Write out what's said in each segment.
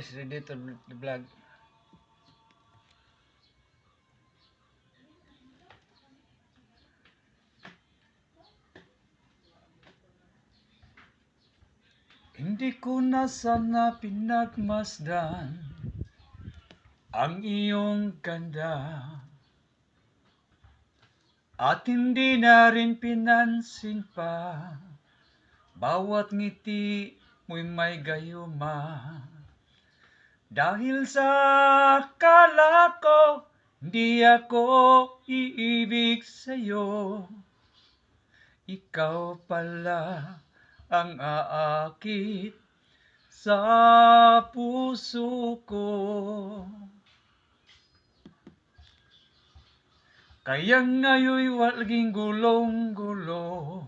Yes, ready to the vlog. Hindi ko na sana pinagmasdan ang iyong ganda, at hindi na rin pinansin pa bawat ngiti mo'y may gayuma. Dahil sa akala ko hindi ako iibig sa'yo, ikaw pala ang aakit sa puso ko. Kaya ngayon'y walging gulong-gulo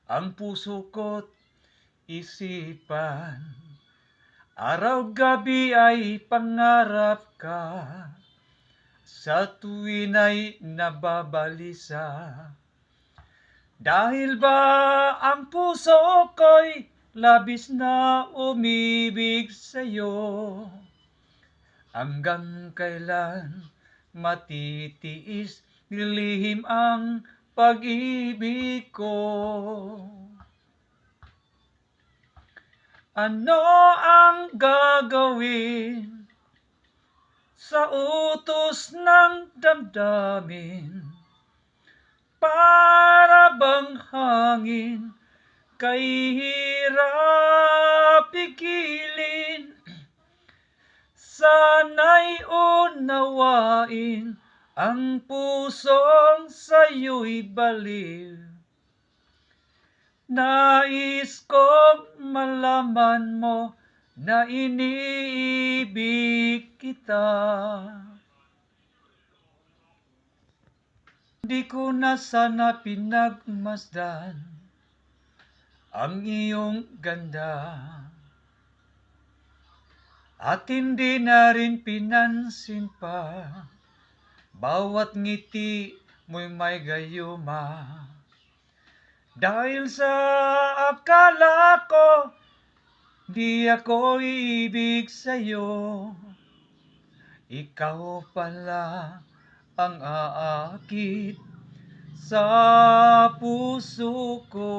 ang puso ko't isipan. Araw-gabi ay pangarap ka, sa tuwin ay nababalisa. Dahil ba ang puso ko'y labis na umibig sa'yo, hanggang kailan matitiis nilihim ang pag-ibig ko? Ano ang gagawin sa utos ng damdamin? Para bang hangin kay hirap pigilin? Sana'y unawain ang pusong sa'yo'y baliw. Nais kong malaman mo na iniibig kita. Di ko na sana pinagmasdan ang iyong ganda, at hindi na rin pinansin pa bawat ngiti mo'y may gayuma. Dahil sa akala ko di ako iibig sa'yo, ikaw pala ang aakit sa puso ko.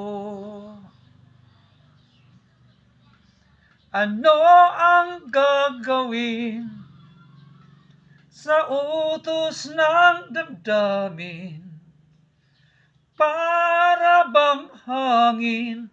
Ano ang gagawin sa utos ng damdamin? Para bang hangin